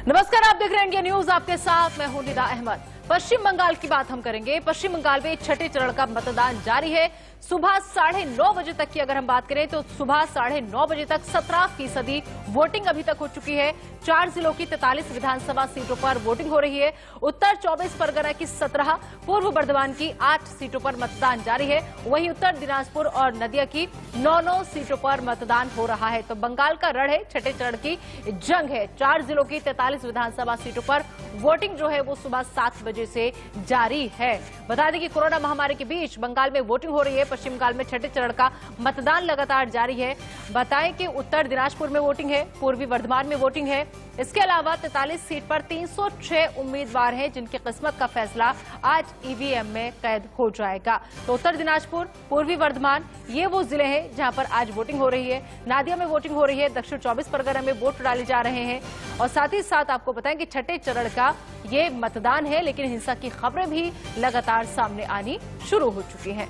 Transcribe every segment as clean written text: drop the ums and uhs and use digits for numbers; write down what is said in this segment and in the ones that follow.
नमस्कार, आप देख रहे हैं इंडिया न्यूज, आपके साथ मैं हूं निदा अहमद। पश्चिम बंगाल की बात हम करेंगे। पश्चिम बंगाल में छठे चरण का मतदान जारी है। सुबह 9:30 बजे तक की अगर हम बात करें तो सुबह 9:30 बजे तक 17% वोटिंग अभी तक हो चुकी है। 4 जिलों की 43 विधानसभा सीटों पर वोटिंग हो रही है। उत्तर 24 परगना की 17, पूर्व बर्धमान की 8 सीटों पर मतदान जारी है। वहीं उत्तर दिनाजपुर और नदिया की 9 सीटों पर मतदान हो रहा है। तो बंगाल का रण है, छठे चरण की जंग है। 4 जिलों की 43 विधानसभा सीटों पर वोटिंग जो है वो सुबह 7 बजे से जारी है। बता दें कि कोरोना महामारी के बीच बंगाल में वोटिंग हो रही है। पश्चिम बंगाल में छठे चरण का मतदान लगातार जारी है। बताएं कि उत्तर दिनाजपुर में वोटिंग है, पूर्वी वर्धमान में वोटिंग है। इसके अलावा 43 सीट पर 306 उम्मीदवार हैं जिनकी किस्मत का फैसला आज ईवीएम में कैद हो जाएगा। तो उत्तर दिनाजपुर, पूर्वी वर्धमान ये वो जिले हैं जहां पर आज वोटिंग हो रही है। नादिया में वोटिंग हो रही है। दक्षिण 24 परगना में वोट डाले जा रहे हैं। और साथ ही साथ आपको बताएं कि छठे चरण का ये मतदान है, लेकिन हिंसा की खबरें भी लगातार सामने आनी शुरू हो चुकी हैं।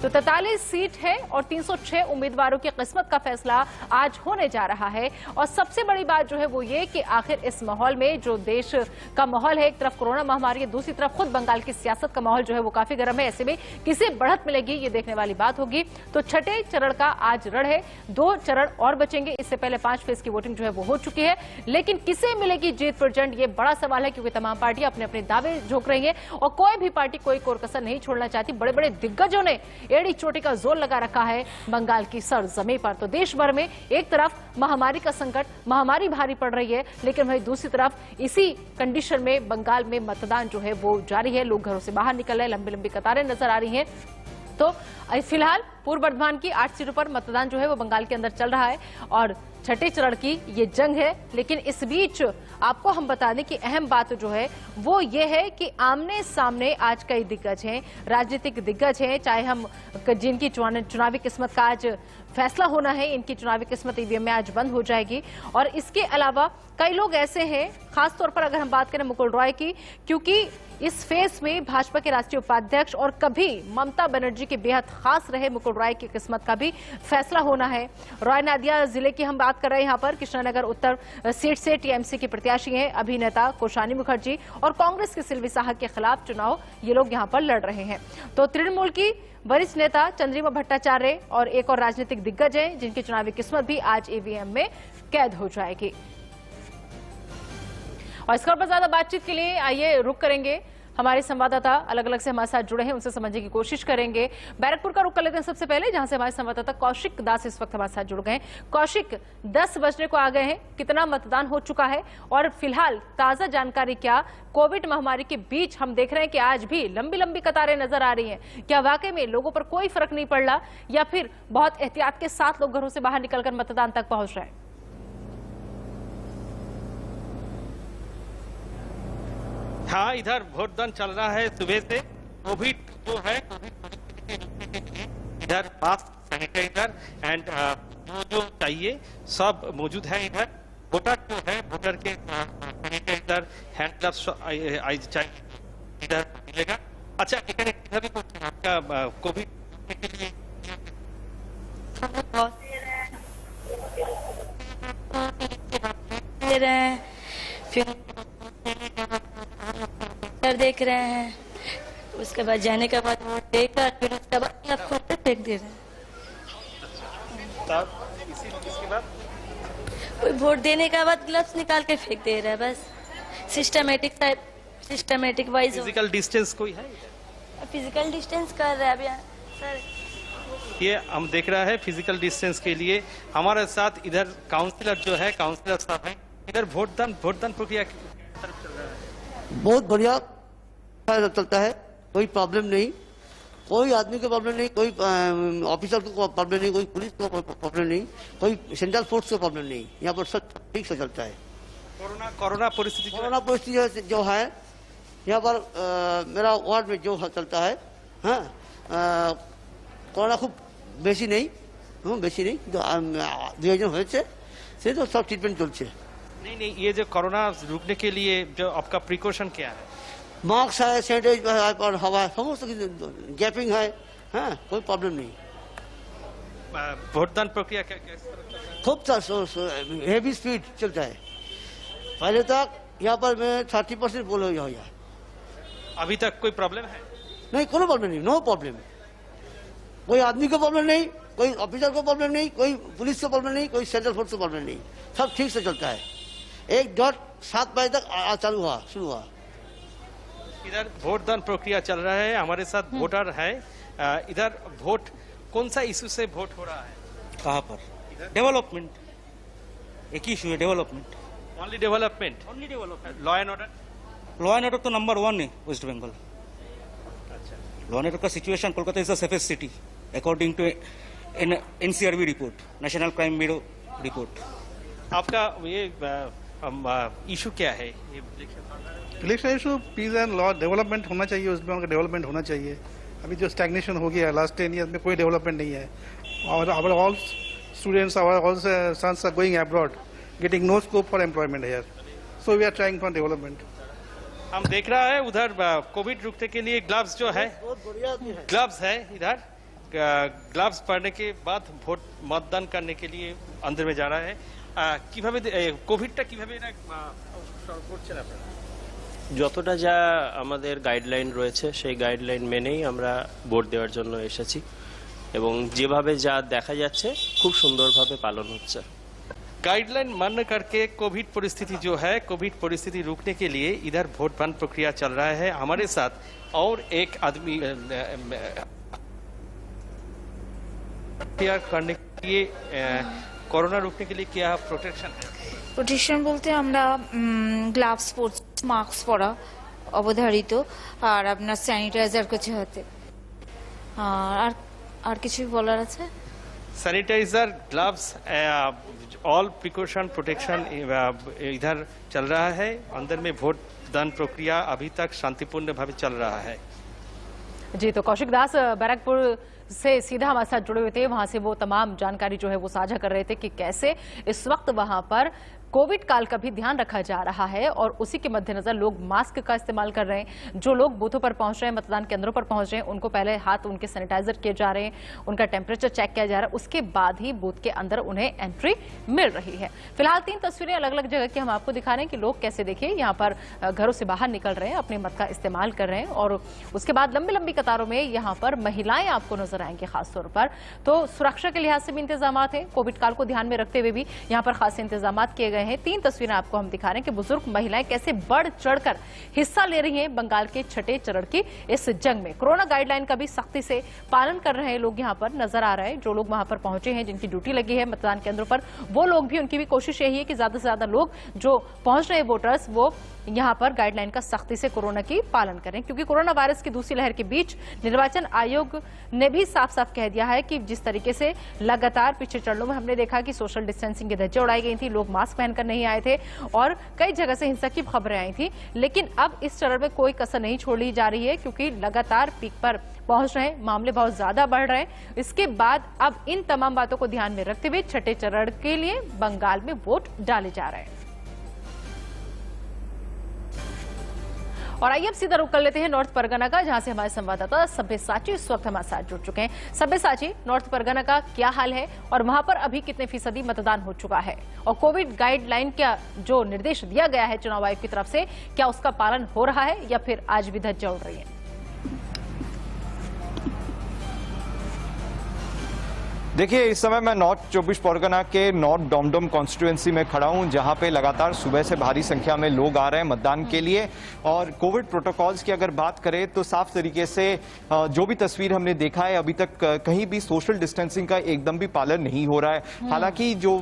तो 43 सीट है और 306 उम्मीदवारों की किस्मत का फैसला आज होने जा रहा है। और सबसे बड़ी बात जो है वो ये कि आखिर इस माहौल में जो देश का माहौल है, एक तरफ कोरोना महामारी है, दूसरी तरफ खुद बंगाल की सियासत का माहौल जो है वो काफी गर्म है। ऐसे में किसे बढ़त मिलेगी ये देखने वाली बात होगी। तो छठे चरण का आज रण है। 2 चरण और बचेंगे। इससे पहले 5 फेज की वोटिंग जो है वो हो चुकी है, लेकिन किसे मिलेगी जीत प्रचंड, ये बड़ा सवाल है, क्योंकि तमाम पार्टियां अपने अपने दावे झोंक रही है और कोई भी पार्टी कोई कोर कसर नहीं छोड़ना चाहती। बड़े बड़े दिग्गजों ने एड़ी चोटी का जोर लगा रखा है बंगाल की सरजमीं पर। तो देश भर में एक तरफ महामारी का संकट, महामारी भारी पड़ रही है, लेकिन वहीं दूसरी तरफ इसी कंडीशन में बंगाल में मतदान जो है वो जारी है। लोग घरों से बाहर निकल रहे हैं, लंबी लंबी कतारें नजर आ रही हैं। तो फिलहाल पूर्व बर्धमान की 8 सीटों पर मतदान जो है वो बंगाल के अंदर चल रहा है और छठे चरण की ये जंग है। लेकिन इस बीच आपको हम बता दें कि अहम बात जो है वो ये है कि आमने सामने आज कई दिग्गज हैं, राजनीतिक दिग्गज हैं, चाहे हम जिनकी चुनावी किस्मत का आज फैसला होना है, इनकी चुनावी किस्मत ईवीएम में आज बंद हो जाएगी। और इसके अलावा कई लोग ऐसे हैं, खासतौर पर अगर हम बात करें मुकुल रॉय की, क्योंकि इस फेज में भाजपा के राष्ट्रीय उपाध्यक्ष और कभी ममता बनर्जी के बेहद खास रहे मुकुल रॉय की किस्मत का भी फैसला होना है। रॉय नादिया जिले की हम बात कर रहे हैं। यहाँ पर कृष्णानगर उत्तर सीट से टीएमसी के प्रत्याशी हैं अभिनेता कोशानी मुखर्जी और कांग्रेस के सिल्वी साहा के खिलाफ चुनाव ये लोग यहाँ पर लड़ रहे हैं। तो तृणमूल की वरिष्ठ नेता चंद्रिमा भट्टाचार्य और एक और राजनीतिक दिग्गज हैं जिनकी चुनावी किस्मत भी आज ईवीएम में कैद हो जाएगी। और इस खबर पर ज्यादा बातचीत के लिए आइए रुक करेंगे। हमारे संवाददाता अलग अलग से हमारे साथ जुड़े हैं, उनसे समझने की कोशिश करेंगे। बैरकपुर का रुख कर लेते हैं सबसे पहले, जहां से हमारे संवाददाता कौशिक दास इस वक्त हमारे साथ जुड़ गए हैं। कौशिक, 10 बजने को आ गए हैं, कितना मतदान हो चुका है और फिलहाल ताजा जानकारी क्या? कोविड महामारी के बीच हम देख रहे हैं कि आज भी लंबी लंबी कतारें नजर आ रही हैं। क्या वाकई में लोगों पर कोई फर्क नहीं पड़ रहा या फिर बहुत एहतियात के साथ लोग घरों से बाहर निकलकर मतदान तक पहुंच रहे हैं? हाँ, इधर वोटदान चल रहा है सुबह से। कोविड जो है इधर मास्क, सैनिटाइजर एंड जो चाहिए सब मौजूद है। इधर वोटर जो है, वोटर के सैनिटाइजर, हैंड ग्लव्स चाहिए, इधर मिलेगा। अच्छा, इधर भी कुछ आपका कोविड के लिए दे रहे हैं, फिर देख रहे हैं, उसके बाद जाने के बाद वोट देकर फिर उसके बाद आपको फेंक दे रहे हैं। इसके बाद कोई वोट देने के बाद ग्लव्स निकाल के फेंक दे रहा है। बस systematic type, systematic wise. Physical distance कोई है? फिजिकल डिस्टेंस कर रहा है अभी सर। ये हम देख रहा है फिजिकल डिस्टेंस के लिए। हमारे साथ इधर काउंसलर जो है, काउंसलर साहब हैं। इधर वोटदान प्रक्रिया बहुत बढ़िया चलता है, कोई प्रॉब्लम नहीं, कोई आदमी को प्रॉब्लम नहीं, कोई ऑफिसर को प्रॉब्लम नहीं, कोई पुलिस को प्रॉब्लम नहीं, कोई सेंट्रल फोर्स को प्रॉब्लम नहीं। यहाँ पर सब ठीक से चलता है। कोरोना परिस्थिति जो है यहाँ पर मेरा वार्ड में जो चलता है, हाँ, कोरोना खूब बेसी नहीं, बेसी नहीं, 2000 হয়েছে से तो सब ट्रीटमेंट चलছে। नहीं, ये जो कोरोना रुकने के लिए जो आपका प्रिकॉशन क्या है? मास्क है, सैनिटाइज है और हवा समस्त गैपिंग है, हाँ, कोई प्रॉब्लम नहीं। वोटदान प्रक्रिया क्या खूब हेवी स्पीड चलता है। पहले तक यहाँ पर मैं 30% बोल हो गया। अभी तक कोई प्रॉब्लम है? नहीं, कोई प्रॉब्लम नहीं, नो प्रॉब्लम। कोई आदमी को प्रॉब्लम नहीं, कोई ऑफिसर को प्रॉब्लम नहीं, कोई पुलिस को प्रॉब्लम नहीं, कोई सेंट्रल फोर्स को प्रॉब्लम नहीं, सब ठीक से चलता है। 1.7 बजे तक शुरू हुआ। इधर वोट दान प्रक्रिया चल रहा है, हमारे साथ वोटर है। इधर वोट कौन सा इशू से वोट हो रहा है? कहाँ पर? डेवलपमेंट, एक ही इशू है, development. Only development? Only development. Law and order? Law and order तो नंबर 1 है West Bengal. Law and order का situation, Kolkata is the safest city according to NCRB report, national crime bureau report. आपका ये इशू क्या है? ये election issue peace and law, development होना चाहिए, उसमें उनका डेवलपमेंट होना चाहिए। अभी जो स्टैग्नेशन हो गया है लास्ट 10 ईयर्स में, कोई डेवलपमेंट नहीं है। और our all students, our all sons are going abroad, getting no scope for employment here, so we are trying for development. हम देख रहा है उधर कोविड रुकने के लिए ग्लव्स जो है, ग्लव्स है इधर, ग्लव्स पहनने के बाद वोट मतदान करने के लिए अंदर में जा रहा है। কিভাবে কোভিডটা কিভাবে করছেন আপনারা? যতটা যা আমাদের গাইডলাইন রয়েছে সেই গাইডলাইন মেনেই আমরা ভোট দেওয়ার জন্য এসেছি এবং যেভাবে যা দেখা যাচ্ছে খুব সুন্দরভাবে পালন হচ্ছে। गाइडलाइन मान करके कोविड परिस्थिति जो है, कोविड परिस्थिति रोकने के लिए इधर वोट दान प्रक्रिया चल रहा है। हमारे साथ और एक आदमी करने के लिए कोरोना रोकने के लिए क्या प्रोटेक्शन है? প্রোটেকশন বলতে আমরা গ্লাভস পরছি, মাস্ক পরা অবধারিত, আর আপনার স্যানিটাইজার করছে হাতে। আর আর কিছু বলার আছে? Sanitizer, gloves, all precaution protection इधर चल रहा है। अंदर में वोट दान प्रक्रिया अभी तक शांतिपूर्ण भावे चल रहा है। जी, तो कौशिक दास बैरकपुर से सीधा हमारे साथ जुड़े हुए थे। वहां से वो तमाम जानकारी जो है वो साझा कर रहे थे कि कैसे इस वक्त वहां पर कोविड काल का भी ध्यान रखा जा रहा है और उसी के मद्देनजर लोग मास्क का इस्तेमाल कर रहे हैं। जो लोग बूथों पर पहुंच रहे हैं, मतदान केंद्रों पर पहुंच रहे हैं, उनको पहले हाथ उनके सैनिटाइजर किए जा रहे हैं, उनका टेम्परेचर चेक किया जा रहा है, उसके बाद ही बूथ के अंदर उन्हें एंट्री मिल रही है। फिलहाल 3 तस्वीरें अलग अलग जगह की हम आपको दिखा रहे हैं कि लोग कैसे, देखिए, यहाँ पर घरों से बाहर निकल रहे हैं, अपने मत का इस्तेमाल कर रहे हैं और उसके बाद लंबी लंबी कतारों में यहाँ पर महिलाएं आपको नजर आएंगी खासतौर पर। तो सुरक्षा के लिहाज से भी इंतजाम हैं, कोविड काल को ध्यान में रखते हुए भी यहाँ पर खास इंतजाम किए गए हैं। 3 तस्वीरें आपको हम दिखा रहे हैं कि बुजुर्ग महिलाएं कैसे बढ़ चढ़कर हिस्सा ले रही हैं बंगाल के छठे चरण की इस जंग में। कोरोना गाइडलाइन का भी सख्ती से पालन कर रहे हैं लोग यहाँ पर नजर आ रहे हैं। जो लोग वहां पर पहुंचे हैं, जिनकी ड्यूटी लगी है मतदान केंद्रों पर, वो लोग भी, उनकी भी कोशिश यही है कि ज्यादा से ज्यादा लोग जो पहुंच रहे हैं वोटर्स, वो यहाँ पर गाइडलाइन का सख्ती से कोरोना की पालन करें, क्योंकि कोरोना वायरस की दूसरी लहर के बीच निर्वाचन आयोग ने भी साफ साफ कह दिया है कि जिस तरीके से लगातार पिछले चरणों में हमने देखा कि सोशल डिस्टेंसिंग की धज्जियां उड़ाई गई थी, लोग मास्क पहनकर नहीं आए थे और कई जगह से हिंसा की खबरें आई थी, लेकिन अब इस चरण में कोई कसर नहीं छोड़ी जा रही है, क्योंकि लगातार पीक पर पहुंच रहे हैं, मामले बहुत ज्यादा बढ़ रहे हैं। इसके बाद अब इन तमाम बातों को ध्यान में रखते हुए छठे चरण के लिए बंगाल में वोट डाले जा रहे हैं। और आइए अब सीधा रुक कर लेते हैं नॉर्थ परगना का, जहां से हमारे संवाददाता सब्यसाची इस वक्त हमारे साथ जुड़ चुके हैं। सब्यसाची, नॉर्थ परगना का क्या हाल है और वहां पर अभी कितने फीसदी मतदान हो चुका है और कोविड गाइडलाइन का जो निर्देश दिया गया है चुनाव आयोग की तरफ से, क्या उसका पालन हो रहा है या फिर आज भी धज्जियां उड़ रही है? देखिए, इस समय मैं नॉर्थ 24 परगना के नॉर्थ डोमडम कॉन्स्टिट्यूएंसी में खड़ा हूं, जहां पे लगातार सुबह से भारी संख्या में लोग आ रहे हैं मतदान के लिए। और कोविड प्रोटोकॉल्स की अगर बात करें तो साफ तरीके से जो भी तस्वीर हमने देखा है, अभी तक कहीं भी सोशल डिस्टेंसिंग का एकदम भी पालन नहीं हो रहा है। हालांकि जो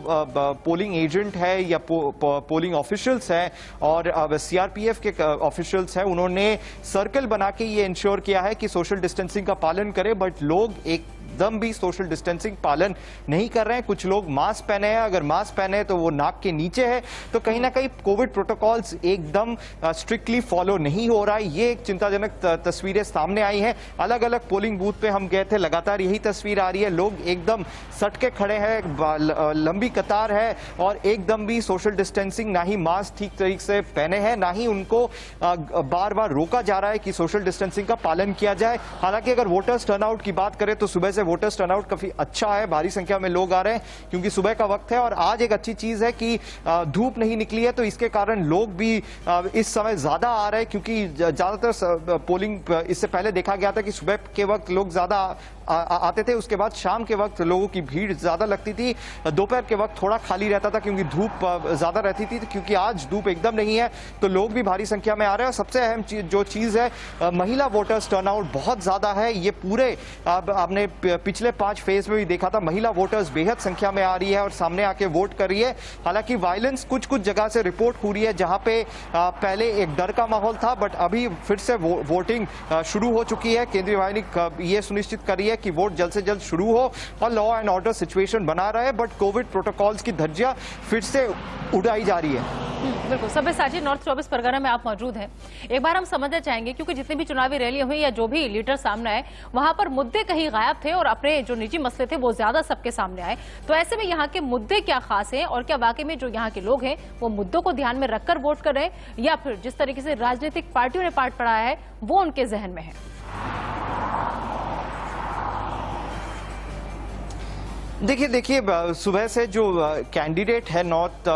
पोलिंग एजेंट है या पोलिंग ऑफिशियल्स हैं और CRPF के ऑफिशियल्स हैं, उन्होंने सर्कल बना के ये इंश्योर किया है कि सोशल डिस्टेंसिंग का पालन करें, बट लोग एकदम भी सोशल डिस्टेंसिंग पालन नहीं कर रहे हैं। कुछ लोग मास्क पहने हैं, अगर मास्क पहने हैं तो वो नाक के नीचे है, तो कहीं ना कहीं कोविड प्रोटोकॉल्स एकदम स्ट्रिक्टली फॉलो नहीं हो रहा है। ये एक चिंताजनक तस्वीरें सामने आई हैं। अलग अलग पोलिंग बूथ पे हम गए थे, लगातार यही तस्वीर आ रही है, लोग एकदम सट के खड़े हैं, लंबी कतार है और एकदम भी सोशल डिस्टेंसिंग, ना ही मास्क ठीक तरीके से पहने हैं, ना ही उनको बार बार रोका जा रहा है कि सोशल डिस्टेंसिंग का पालन किया जाए। हालांकि अगर वोटर्स टर्नआउट की बात करें तो सुबह से वोटर्स टर्नआउट काफी अच्छा है, भारी संख्या में लोग आ रहे हैं क्योंकि सुबह का वक्त है। और आज एक अच्छी चीज है कि धूप नहीं निकली है, तो इसके कारण लोग भी इस समय ज्यादा आ रहे हैं, क्योंकि ज्यादातर पोलिंग इससे पहले देखा गया था कि सुबह के वक्त लोग ज्यादा आते थे, उसके बाद शाम के वक्त लोगों की भीड़ ज्यादा लगती थी, दोपहर के वक्त थोड़ा खाली रहता था क्योंकि धूप ज्यादा रहती थी। क्योंकि आज धूप एकदम नहीं है तो लोग भी भारी संख्या में आ रहे हैं। और सबसे अहम जो चीज है, महिला वोटर्स टर्नआउट बहुत ज्यादा है। ये पूरे आपने पिछले 5 फेज में भी देखा था, महिला वोटर्स बेहद संख्या में आ रही है और सामने आके वोट कर रही है। हालांकि वायलेंस कुछ जगह से रिपोर्ट हो रही है जहां पे पहले एक डर का माहौल था, बट अभी फिर से वोटिंग शुरू हो चुकी है। केंद्रीय वाहिनी ये सुनिश्चित कर रही है कि वोट जल्द से जल्द शुरू हो और लॉ एंड ऑर्डर सिचुएशन बना रहे, बट कोविड प्रोटोकॉल्स की धज्जियां फिर से उड़ाई जा रही है। बिल्कुल। सब्यसाची, नॉर्थ 24 परगना में आप मौजूद हैं। एक बार हम समझना चाहेंगे, क्योंकि जितनी भी चुनावी रैली हुई या जो भी लीडर सामने आए, वहां पर मुद्दे कहीं गायब थे और अपने जो निजी मसले थे वो ज्यादा सबके सामने आए। तो ऐसे में यहाँ के मुद्दे क्या खास हैं और क्या वाकई में जो यहाँ के लोग हैं वो मुद्दों को ध्यान में रखकर वोट कर रहे हैं, या फिर जिस तरीके से राजनीतिक पार्टियों ने पार्ट पढ़ाया है वो उनके जहन में है? देखिए सुबह से जो कैंडिडेट है नॉर्थ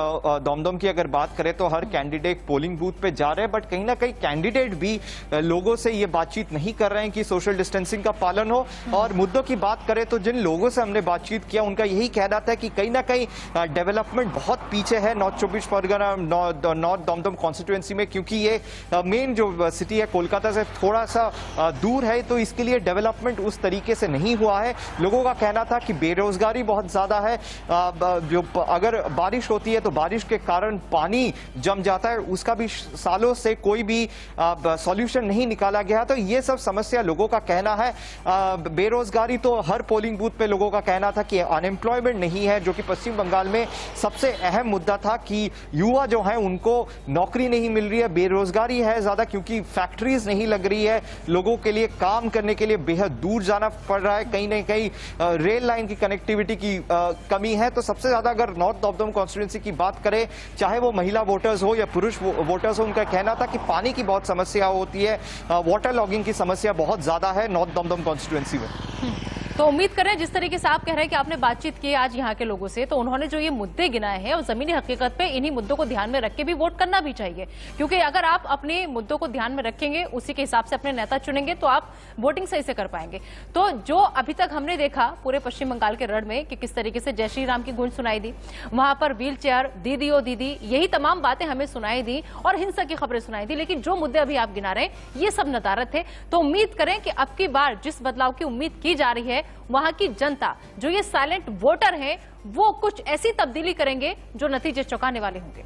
दमदम की अगर बात करें तो हर कैंडिडेट पोलिंग बूथ पे जा रहे हैं, बट कहीं ना कहीं कैंडिडेट भी लोगों से ये बातचीत नहीं कर रहे हैं कि सोशल डिस्टेंसिंग का पालन हो। और मुद्दों की बात करें तो जिन लोगों से हमने बातचीत किया उनका यही कहना था कि कहीं ना कहीं डेवलपमेंट बहुत पीछे है north 24 Pargana north Dumdum constituency में, क्योंकि ये मेन जो सिटी है कोलकाता से थोड़ा सा दूर है, तो इसके लिए डेवलपमेंट उस तरीके से नहीं हुआ है। लोगों का कहना था कि बेरोजगारी बहुत ज्यादा है, जो अगर बारिश होती है तो बारिश के कारण पानी जम जाता है, उसका भी सालों से कोई भी सॉल्यूशन नहीं निकाला गया। तो ये सब समस्या लोगों का कहना है। बेरोजगारी तो हर पोलिंग बूथ पे लोगों का कहना था कि अनएम्प्लॉयमेंट नहीं है, जो कि पश्चिम बंगाल में सबसे अहम मुद्दा था कि युवा जो है उनको नौकरी नहीं मिल रही है, बेरोजगारी है ज्यादा क्योंकि फैक्ट्रीज नहीं लग रही है, लोगों के लिए काम करने के लिए बेहद दूर जाना पड़ रहा है, कहीं ना कहीं रेल लाइन की कनेक्टिविटी की कमी है। तो सबसे ज्यादा अगर नॉर्थ दमदम कॉन्स्टिट्यूएंसी की बात करें, चाहे वो महिला वोटर्स हो या पुरुष वोटर्स हो, उनका कहना था कि पानी की बहुत समस्या होती है, वाटर लॉगिंग की समस्या बहुत ज्यादा है नॉर्थ दमदम कॉन्स्टिट्यूएंसी में। तो उम्मीद करें, जिस तरीके से आप कह रहे हैं कि आपने बातचीत की आज यहाँ के लोगों से, तो उन्होंने जो ये मुद्दे गिनाए हैं और जमीनी हकीकत पे इन्हीं मुद्दों को ध्यान में रख के भी वोट करना भी चाहिए, क्योंकि अगर आप अपने मुद्दों को ध्यान में रखेंगे, उसी के हिसाब से अपने नेता चुनेंगे, तो आप वोटिंग सही से कर पाएंगे। तो जो अभी तक हमने देखा पूरे पश्चिम बंगाल के रण में कि किस तरीके से जय श्री राम की गूंज सुनाई दी, वहां पर व्हील चेयर, दीदी ओ दीदी, यही तमाम बातें हमें सुनाई दी और हिंसा की खबरें सुनाई दी, लेकिन जो मुद्दे अभी आप गिना रहे हैं ये सब नदारत थे। तो उम्मीद करें कि अब की बार जिस बदलाव की उम्मीद की जा रही है, वहां की जनता, जो ये साइलेंट वोटर हैं, वो कुछ ऐसी तब्दीली करेंगे जो नतीजे चौंकाने वाले होंगे।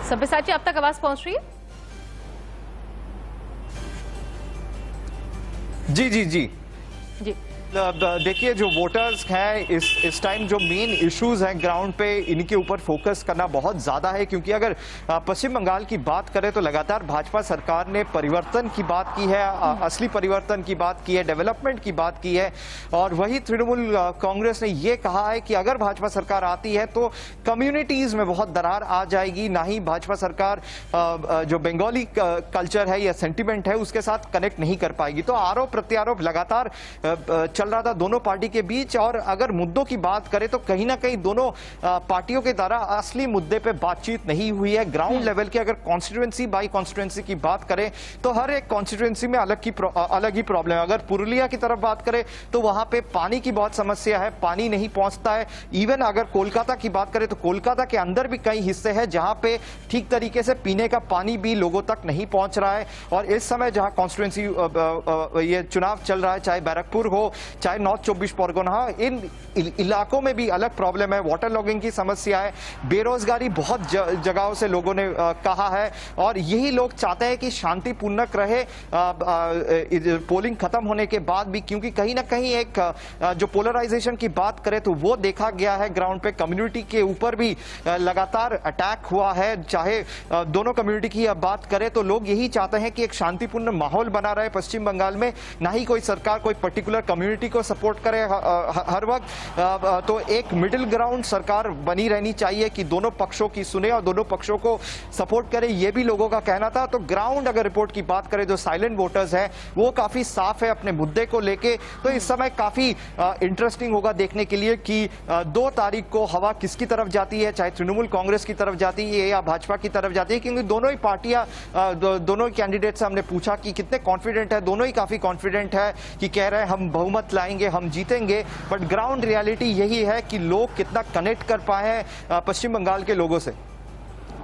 सब्यसाची, अब तक आवाज पहुंच रही है? जी जी जी जी। देखिए, जो वोटर्स हैं इस टाइम जो मेन इश्यूज हैं ग्राउंड पे, इनके ऊपर फोकस करना बहुत ज्यादा है, क्योंकि अगर पश्चिम बंगाल की बात करें तो लगातार भाजपा सरकार ने परिवर्तन की बात की है, असली परिवर्तन की बात की है, डेवलपमेंट की बात की है। और वही तृणमूल कांग्रेस ने यह कहा है कि अगर भाजपा सरकार आती है तो कम्युनिटीज में बहुत दरार आ जाएगी, ना ही भाजपा सरकार जो बंगाली कल्चर है या सेंटिमेंट है उसके साथ कनेक्ट नहीं कर पाएगी। तो आरोप प्रत्यारोप लगातार चल रहा था दोनों पार्टी के बीच। और अगर मुद्दों की बात करें तो कहीं ना कहीं दोनों पार्टियों के द्वारा असली मुद्दे पे बातचीत नहीं हुई है। ग्राउंड लेवल की अगर कॉन्स्टिट्यूएंसी बाई कॉन्स्टिट्यूएंसी की बात करें तो हर एक कॉन्स्टिट्यूएंसी में अलग ही प्रॉब्लम है। अगर पुरुलिया की तरफ बात करें तो वहां पे पानी की बहुत समस्या है, पानी नहीं पहुंचता है। इवन अगर कोलकाता की बात करें तो कोलकाता के अंदर भी कई हिस्से हैं जहां पे ठीक तरीके से पीने का पानी भी लोगों तक नहीं पहुंच रहा है। और इस समय जहां कॉन्स्टिट्यूएंसी ये चुनाव चल रहा है, चाहे बैरकपुर हो चाहे नॉर्थ 24 परगना, इन इलाकों में भी अलग प्रॉब्लम है, वाटर लॉगिंग की समस्या है, बेरोजगारी बहुत जगहों से लोगों ने कहा है। और यही लोग चाहते हैं कि शांतिपूर्ण रहे पोलिंग खत्म होने के बाद भी, क्योंकि कहीं ना कहीं एक जो पोलराइजेशन की बात करें तो वो देखा गया है ग्राउंड पे। कम्युनिटी के ऊपर भी लगातार अटैक हुआ है, चाहे दोनों कम्युनिटी की बात करें तो लोग यही चाहते हैं कि एक शांतिपूर्ण माहौल बना रहे पश्चिम बंगाल में, ना ही कोई सरकार कोई पर्टिकुलर कम्युनिटी सिक्योरिटी को सपोर्ट करे हर वक्त, तो एक मिडिल ग्राउंड सरकार बनी रहनी चाहिए कि दोनों पक्षों की सुने और दोनों पक्षों को सपोर्ट करे, ये भी लोगों का कहना था। तो ग्राउंड अगर रिपोर्ट की बात करें, जो साइलेंट वोटर्स हैं वो काफी साफ है अपने मुद्दे को लेके। तो इस समय काफी इंटरेस्टिंग होगा देखने के लिए कि 2 तारीख को हवा किसकी तरफ जाती है, चाहे तृणमूल कांग्रेस की तरफ जाती है या भाजपा की तरफ जाती है, क्योंकि दोनों ही पार्टियां, दोनों ही कैंडिडेट से हमने पूछा कि कितने कॉन्फिडेंट है, दोनों ही काफी कॉन्फिडेंट है कि कह रहे हैं हम बहुमत लाएंगे, हम जीतेंगे। बट ग्राउंड रियलिटी यही है कि लोग कितना कनेक्ट कर पाए हैं पश्चिम बंगाल के लोगों से।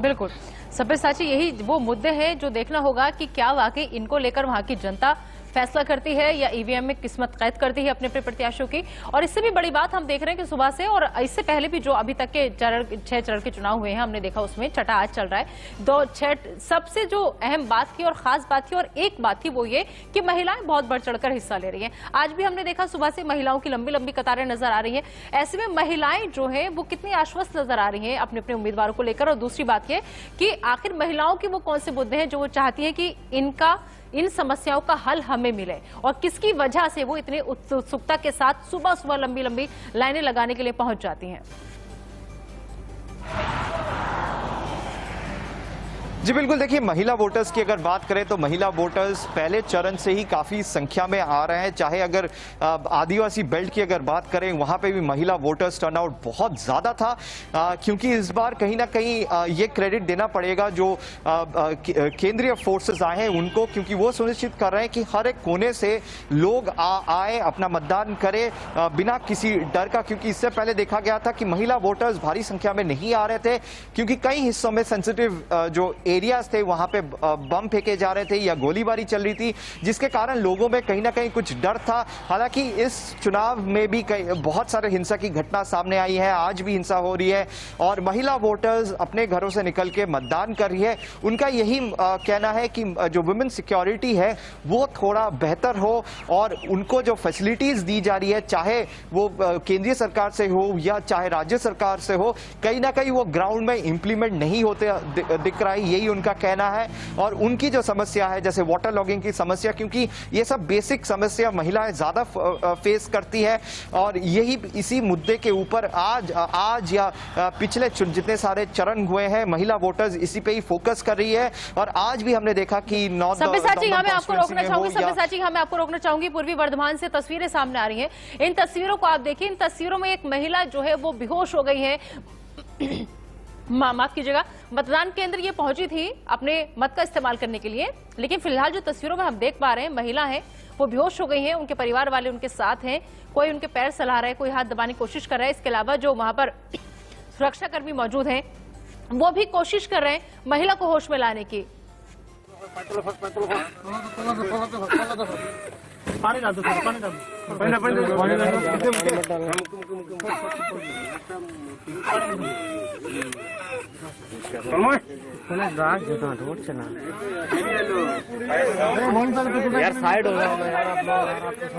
बिल्कुल सब्यसाची, यही वो मुद्दे हैं जो देखना होगा कि क्या वाकई इनको लेकर वहां की जनता फैसला करती है या ईवीएम में किस्मत कैद करती है अपने अपने प्रत्याशियों की। और इससे भी बड़ी बात हम देख रहे हैं कि सुबह से और इससे पहले भी जो अभी तक के 6 चरण के चुनाव हुए हैं, हमने देखा उसमें छठा आज चल रहा है। सबसे जो अहम बात थी और खास बात थी और एक बात थी वो ये कि महिलाएं बहुत बढ़ चढ़कर हिस्सा ले रही हैं। आज भी हमने देखा सुबह से महिलाओं की लंबी लंबी कतारें नजर आ रही है। ऐसे में महिलाएं जो है वो कितनी आश्वस्त नजर आ रही हैं अपने अपने उम्मीदवारों को लेकर। और दूसरी बात यह कि आखिर महिलाओं के वो कौन से मुद्दे हैं जो वो चाहती है कि इन समस्याओं का हल हमें मिले, और किसकी वजह से वो इतनी उत्सुकता के साथ सुबह सुबह लंबी लंबी लाइनें लगाने के लिए पहुंच जाती हैं। जी बिल्कुल, देखिए महिला वोटर्स की अगर बात करें तो महिला वोटर्स पहले चरण से ही काफी संख्या में आ रहे हैं। चाहे अगर आदिवासी बेल्ट की अगर बात करें, वहां पे भी महिला वोटर्स टर्नआउट बहुत ज्यादा था, क्योंकि इस बार कहीं ना कहीं ये क्रेडिट देना पड़ेगा जो केंद्रीय फोर्सेस आए हैं उनको, क्योंकि वो सुनिश्चित कर रहे हैं कि हर एक कोने से लोग आए, अपना मतदान करें बिना किसी डर का। क्योंकि इससे पहले देखा गया था कि महिला वोटर्स भारी संख्या में नहीं आ रहे थे, क्योंकि कई हिस्सों में सेंसिटिव जो एरियाज थे वहां पे बम फेंके जा रहे थे या गोलीबारी चल रही थी, जिसके कारण लोगों में कहीं ना कहीं कुछ डर था। हालांकि इस चुनाव में भी बहुत सारे हिंसा की घटना सामने आई है, आज भी हिंसा हो रही है और महिला वोटर्स अपने घरों से निकल के मतदान कर रही है। उनका यही कहना है कि जो वुमेन सिक्योरिटी है वो थोड़ा बेहतर हो और उनको जो फैसिलिटीज दी जा रही है, चाहे वो केंद्रीय सरकार से हो या चाहे राज्य सरकार से हो, कहीं ना कहीं वो ग्राउंड में इंप्लीमेंट नहीं होते दिख रहा है, यही उनका कहना है। और उनकी जो समस्या है जैसे वाटर लॉगिंग की समस्या, क्योंकि ये सब बेसिक समस्या महिलाएं ज्यादा फेस करती है और यही इसी मुद्दे के ऊपर आज या पिछले जितने सारे चरण हुए हैं महिला वोटर्स इसी पे ही फोकस कर रही है। और आज भी हमने देखा कि सब्यसाची मैं आपको रोकना चाहूंगी, पूर्वी वर्धमान से तस्वीरें सामने आ रही हैं। इन तस्वीरों को आप देखिए, इन तस्वीरों में एक महिला जो है वो बेहोश हो गई है, माफ कीजिएगा, मतदान केंद्र ये पहुंची थी अपने मत का इस्तेमाल करने के लिए, लेकिन फिलहाल जो तस्वीरों में हम देख पा रहे हैं महिला है वो बेहोश हो गई हैं, उनके परिवार वाले उनके साथ हैं, कोई उनके पैर सहला रहा है, कोई हाथ दबाने की कोशिश कर रहा है। इसके अलावा जो वहां पर सुरक्षाकर्मी मौजूद हैं वो भी कोशिश कर रहे हैं महिला को होश में लाने की।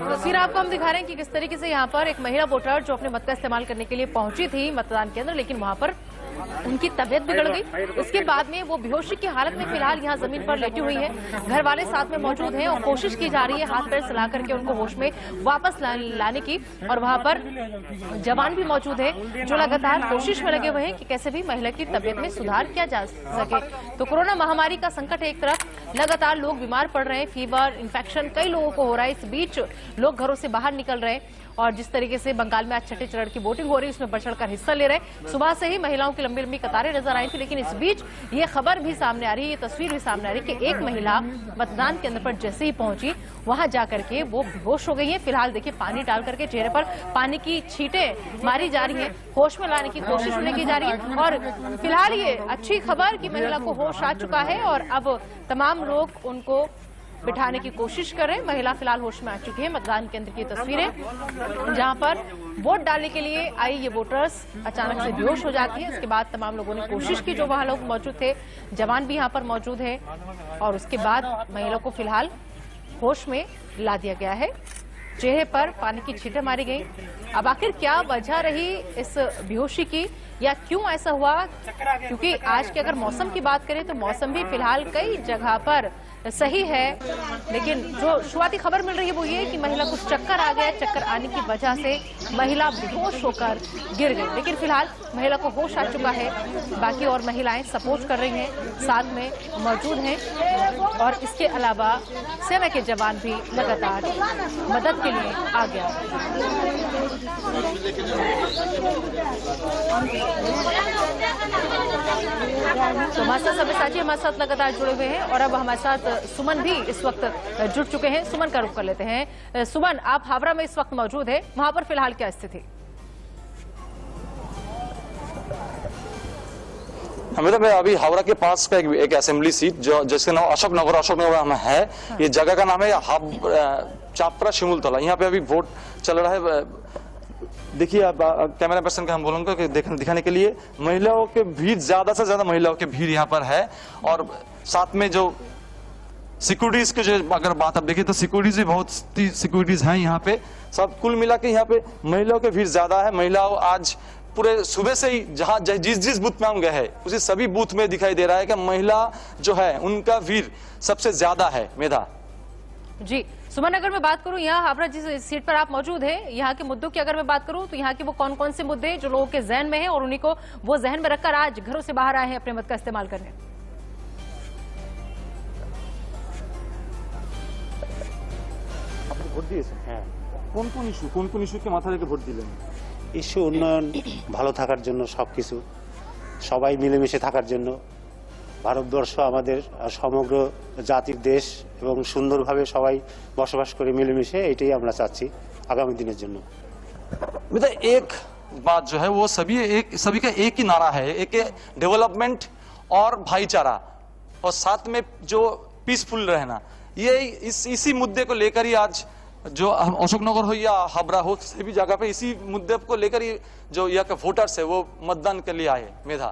तस्वीर आपको हम दिखा रहे हैं कि किस तरीके से यहाँ पर एक महिला वोटर जो अपने मत का इस्तेमाल करने के लिए पहुंची थी मतदान केंद्र, लेकिन वहां पर उनकी तबीयत बिगड़ गई। उसके बाद में वो बेहोशी की हालत में फिलहाल यहाँ जमीन पर लेटी हुई है, घर वाले साथ में मौजूद हैं और कोशिश की जा रही है हाथ पैर सला करके उनको होश में वापस लाने की। और वहां पर जवान भी मौजूद है जो लगातार कोशिश में लगे हुए हैं कि कैसे भी महिला की तबीयत में सुधार किया जा सके। तो कोरोना महामारी का संकट है एक तरफ, लगातार लोग बीमार पड़ रहे हैं, फीवर इन्फेक्शन कई लोगों को हो रहा है, इस बीच लोग घरों से बाहर निकल रहे हैं और जिस तरीके से बंगाल में आज छठे चरण की वोटिंग हो रही है उसमें बढ़ चढ़कर हिस्सा ले रहे हैं। सुबह से ही महिलाओं की लंबी लंबी कतारें नजर आई थी, लेकिन इस बीच ये खबर भी सामने आ रही है, ये तस्वीर भी सामने आ रही है कि एक महिला मतदान केंद्र पर जैसे ही पहुंची वहां जाकर के वो बेहोश हो गई है। फिलहाल देखिए पानी डाल करके चेहरे पर पानी की छींटें मारी जा रही है, होश में लाने की कोशिश उन्हें की जा रही है। और फिलहाल ये अच्छी खबर कि महिला को होश आ चुका है और अब तमाम लोग उनको बिठाने की कोशिश कर रहे हैं। महिला फिलहाल होश में आ चुकी है। मतदान केंद्र की तस्वीरें जहां पर वोट डालने के लिए आई ये वोटर्स अचानक से बेहोश हो जाती है। इसके बाद तमाम लोगों ने कोशिश की, जो वहां लोग मौजूद थे, जवान भी यहां पर मौजूद है और उसके बाद महिला को फिलहाल होश में ला दिया गया है। चेहरे पर पानी की छींटें मारी गई। अब आखिर क्या वजह रही इस बेहोशी की या क्यों ऐसा हुआ, क्योंकि आज के अगर मौसम की बात करें तो मौसम भी फिलहाल कई जगह पर सही है, लेकिन जो शुरुआती खबर मिल रही है वो ये कि महिला को चक्कर आ गया। चक्कर आने की वजह से महिला बेहोश होकर गिर गई, लेकिन फिलहाल महिला को होश आ चुका है। बाकी और महिलाएं सपोर्ट कर रही हैं, साथ में मौजूद हैं, और इसके अलावा सेना के जवान भी लगातार मदद के लिए आ गया। तो हमारे साथ सब्यसाची हमारे साथ लगातार जुड़े हुए हैं, और अब हमारे साथ सुमन भी इस वक्त जुड़ चुके हैं। सुमन का रुख कर लेते हैं। सुमन, आप हावड़ा में इस वक्त मौजूद है, वहां पर फिलहाल क्या स्थिति? हमें तो अभी हावड़ा के पास का एक असेंबली सीट जो जिसका नाम अशोकनगर में है। ये जगह का नाम है चापरा शिमुलतला। यहाँ पे अभी वोट चल रहा है। देखिए, अब कैमरा पर्सन का हम बोलूंगा कि दिखाने के लिए महिलाओं के भीड़, ज्यादा से ज्यादा महिलाओं के भीड़ यहाँ पर है, और साथ में जो सिक्योरिटीज के जो अगर बात आप देखिए तो सिक्योरिटीज भी बहुत सिक्योरिटीज हैं यहाँ पे। सब कुल मिला के यहाँ पे महिलाओं के भीड़ ज्यादा है। महिलाओं आज पूरे सुबह से ही जहां जिस बूथ में हम गए हैं उसी सभी बूथ में दिखाई दे रहा है कि महिला जो है उनका भीड़ सबसे ज्यादा है। मेधा जी, सुमन, अगर मैं बात करूं यहाँ हावड़ा जिस सीट पर आप मौजूद हैं, यहाँ के मुद्दों की अगर मैं बात करूं तो यहाँ के वो कौन कौन से मुद्दे जो लोगों के जहन में हैं और उन्हीं को वो जहन में रखकर आज घरों से बाहर आए हैं अपने मत का इस्तेमाल करने? ভোট দিয়েছেন? হ্যাঁ। কোন কোন ইস্যুকে মাথায় রেখে ভোট দিলেন? ইস্যু উন্নয়ন, ভালো থাকার জন্য, সবকিছু সবাই মিলেমিশে থাকার জন্য। ভারতবর্ষ আমাদের সমগ্র জাতির দেশ এবং সুন্দরভাবে সবাই বসবাস করে মিলেমিশে, এটাই আমরা চাচ্ছি আগামী দিনের জন্য। मतलब एक बात जो है वो सभी का एक ही नारा है, एक डेवलपमेंट और भाईचारा, और साथ में जो पीसफुल रहना। ये इसी मुद्दे को लेकर ही आज जो अशोकनगर हो या हावड़ा हो, सभी जगह पे इसी मुद्दे को लेकर ही जो यहाँ के वोटर्स है वो मतदान के लिए आए। मेधा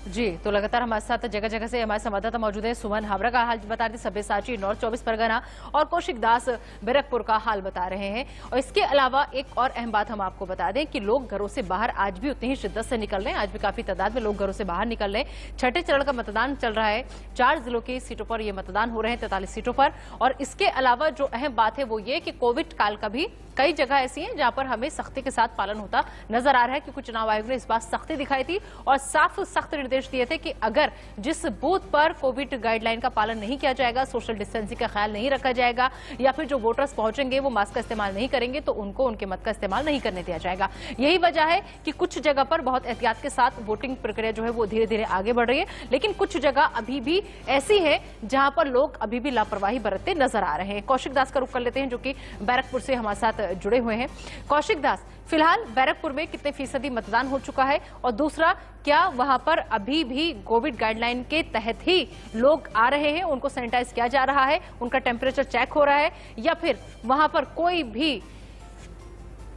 जी, तो लगातार हमारे साथ जगह जगह से हमारे संवाददाता मौजूद है। सुमन हावड़ा का हाल बता रहे, सब्यसाची नॉर्थ 24 परगना और कौशिक दास बैरकपुर का हाल बता रहे हैं। और इसके अलावा एक और अहम बात हम आपको बता दें कि लोग घरों से बाहर आज भी उतनी ही शिद्दत से निकल रहे हैं। आज भी काफी तादाद में लोग घरों से बाहर निकल रहे हैं। छठे चरण का मतदान चल रहा है। 4 जिलों की सीटों पर यह मतदान हो रहे हैं, 43 सीटों पर। और इसके अलावा जो अहम बात है वो ये कि कोविड काल का भी कई जगह ऐसी हैं जहां पर हमें सख्ती के साथ पालन होता नजर आ रहा है, क्योंकि चुनाव आयोग ने इस बार सख्ती दिखाई थी और सख्त निर्देश दिए थे कि अगर जिस बूथ पर कोविड गाइडलाइन का पालन नहीं किया जाएगा, सोशल डिस्टेंसिंग का ख्याल नहीं रखा जाएगा, या फिर जो वोटर्स पहुंचेंगे वो मास्क का इस्तेमाल नहीं करेंगे, तो उनको उनके मत का इस्तेमाल नहीं करने दिया जाएगा। यही वजह है कि कुछ जगह पर बहुत एहतियात के साथ वोटिंग प्रक्रिया जो है वो धीरे धीरे आगे बढ़ रही है, लेकिन कुछ जगह अभी भी ऐसी है जहां पर लोग अभी भी लापरवाही बरतते नजर आ रहे हैं। कौशिक दास का रुख कर लेते हैं, जो कि बैरकपुर से हमारे साथ जुड़े हुए हैं। कौशिक दास, फिलहाल बैरकपुर में कितने फीसदी मतदान हो चुका है, और दूसरा, क्या वहां पर अभी भी कोविड गाइडलाइन के तहत ही लोग आ रहे हैं, उनको सैनिटाइज किया जा रहा है, उनका टेम्परेचर चेक हो रहा है, या फिर वहां पर कोई भी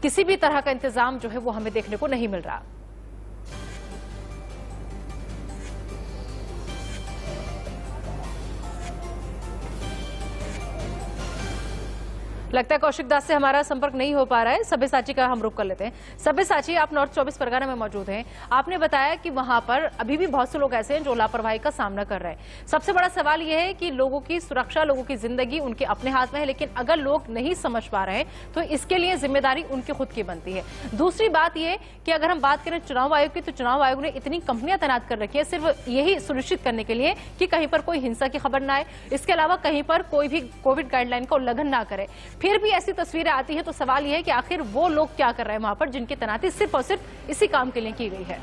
किसी भी तरह का इंतजाम जो है वो हमें देखने को नहीं मिल रहा? लगता है कौशिक दास से हमारा संपर्क नहीं हो पा रहा है। सब्यसाची का हम रुख कर लेते हैं। सब्यसाची, आप नॉर्थ 24 परगना में मौजूद हैं। आपने बताया कि वहां पर अभी भी बहुत से लोग ऐसे हैं जो लापरवाही का सामना कर रहे हैं। सबसे बड़ा सवाल यह है कि लोगों की सुरक्षा, लोगों की जिंदगी उनके अपने हाथ में है, लेकिन अगर लोग नहीं समझ पा रहे हैं तो इसके लिए जिम्मेदारी उनकी खुद की बनती है। दूसरी बात यह कि अगर हम बात करें चुनाव आयोग की, तो चुनाव आयोग ने इतनी कंपनियां तैनात कर रखी है सिर्फ यही सुनिश्चित करने के लिए कि कहीं पर कोई हिंसा की खबर ना आए, इसके अलावा कहीं पर कोई भी कोविड गाइडलाइन का उल्लंघन ना करे। फिर भी ऐसी तस्वीरें आती हैं तो सवाल यह है कि आखिर वो लोग क्या कर रहे हैं वहां पर, जिनकी तैनाती सिर्फ और सिर्फ इसी काम के लिए की गई है।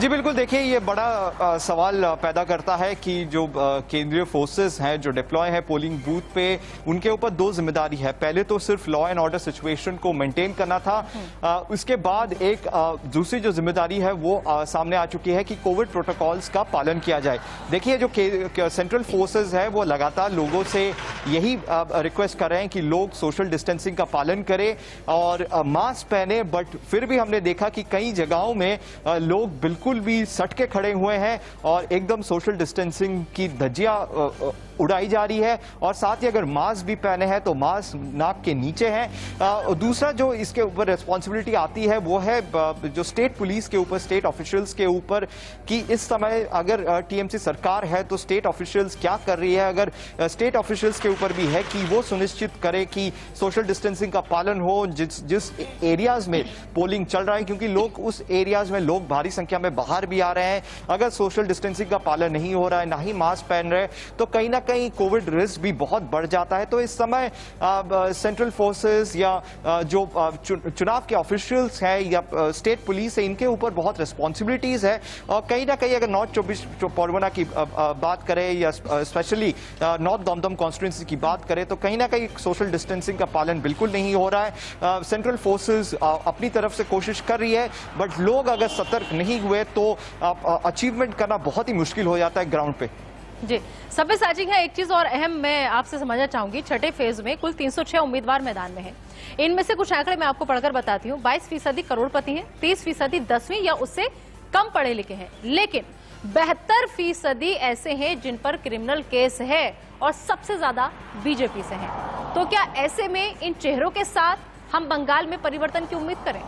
जी बिल्कुल, देखिए ये बड़ा सवाल पैदा करता है कि जो केंद्रीय फोर्सेस हैं जो डिप्लॉय है पोलिंग बूथ पे, उनके ऊपर 2 जिम्मेदारी है। पहले तो सिर्फ लॉ एंड ऑर्डर सिचुएशन को मेंटेन करना था, उसके बाद एक दूसरी जो जिम्मेदारी है वो सामने आ चुकी है कि कोविड प्रोटोकॉल्स का पालन किया जाए। देखिए जो सेंट्रल फोर्सेस है वो लगातार लोगों से यही रिक्वेस्ट कर रहे हैं कि लोग सोशल डिस्टेंसिंग का पालन करें और मास्क पहने। बट फिर भी हमने देखा कि कई जगहों में लोग बिल्कुल भी सट के खड़े हुए हैं और एकदम सोशल डिस्टेंसिंग की धज्जियां उड़ाई जा रही है, और साथ ही अगर मास्क भी पहने हैं तो मास्क नाक के नीचे है। दूसरा जो इसके ऊपर रिस्पॉन्सिबिलिटी आती है वो है जो स्टेट पुलिस के ऊपर, स्टेट ऑफिशियल्स के ऊपर, कि इस समय अगर टीएमसी सरकार है तो स्टेट ऑफिशियल्स क्या कर रही है। अगर स्टेट ऑफिशियल्स के ऊपर भी है कि वो सुनिश्चित करे कि सोशल डिस्टेंसिंग का पालन हो जिस एरियाज में पोलिंग चल रहा है, क्योंकि लोग उस एरियाज में लोग भारी संख्या में बाहर भी आ रहे हैं। अगर सोशल डिस्टेंसिंग का पालन नहीं हो रहा है, ना ही मास्क पहन रहे, तो कहीं ना कहीं कोविड रिस्क भी बहुत बढ़ जाता है। तो इस समय सेंट्रल फोर्सेस या जो चुनाव के ऑफिशियल्स हैं या स्टेट पुलिस है, इनके ऊपर बहुत रिस्पॉन्सिबिलिटीज है। और कहीं ना कहीं अगर नॉर्थ 24 परगना की बात करें या स्पेशली नॉर्थ दमदम कॉन्स्टिट्यूंसी की बात करें, तो कहीं ना कहीं सोशल डिस्टेंसिंग का पालन बिल्कुल नहीं हो रहा है। सेंट्रल फोर्सेस अपनी तरफ से कोशिश कर रही है, बट लोग अगर सतर्क नहीं हुए तो अचीवमेंट करना बहुत ही मुश्किल हो जाता है ग्राउंड पे। जी, सब्यसाची है। एक चीज और अहम मैं आपसे समझना चाहूंगी, छठे फेज में कुल 306 उम्मीदवार मैदान में हैं। इनमें से कुछ आंकड़े मैं आपको पढ़कर बताती हूँ। 22% करोड़पति हैं, 30% 10वीं या उससे कम पढ़े लिखे हैं, लेकिन 72% ऐसे हैं जिन पर क्रिमिनल केस है और सबसे ज्यादा बीजेपी से हैं। तो क्या ऐसे में इन चेहरों के साथ हम बंगाल में परिवर्तन की उम्मीद करें?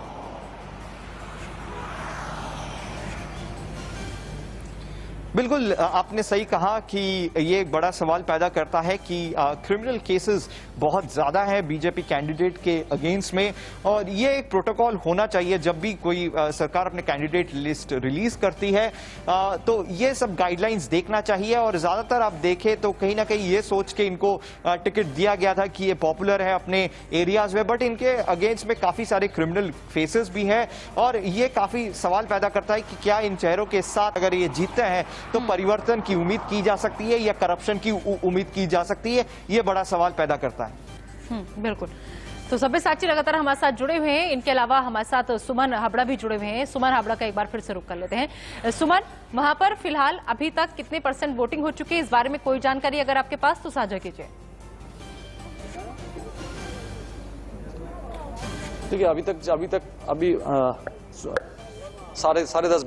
बिल्कुल, आपने सही कहा कि ये एक बड़ा सवाल पैदा करता है कि क्रिमिनल केसेस बहुत ज़्यादा है बीजेपी कैंडिडेट के अगेंस्ट में, और ये एक प्रोटोकॉल होना चाहिए जब भी कोई सरकार अपने कैंडिडेट लिस्ट रिलीज करती है। तो ये सब गाइडलाइंस देखना चाहिए, और ज़्यादातर आप देखें तो कहीं ना कहीं ये सोच के इनको टिकट दिया गया था कि ये पॉपुलर है अपने एरियाज में, बट इनके अगेंस्ट में काफ़ी सारे क्रिमिनल केसेस भी हैं। और ये काफ़ी सवाल पैदा करता है कि क्या इन चेहरों के साथ अगर ये जीतते हैं तो परिवर्तन की उम्मीद की जा सकती है या करप्शन की उम्मीद की जा सकती है। ये बड़ा सवाल पैदा करता है। बिल्कुल। तो सब्यसाची लगातार हमारे साथ जुड़े हुए हैं। इनके अलावा हमारे साथ सुमन हाबड़ा भी जुड़े हुए हैं। सुमन हाबड़ा का एक बार फिर से रुख कर लेते हैं। सुमन, वहां पर फिलहाल अभी तक कितने % वोटिंग हो चुकी है, इस बारे में कोई जानकारी अगर आपके पास तो साझा कीजिए। ठीक है, अभी साढ़े 10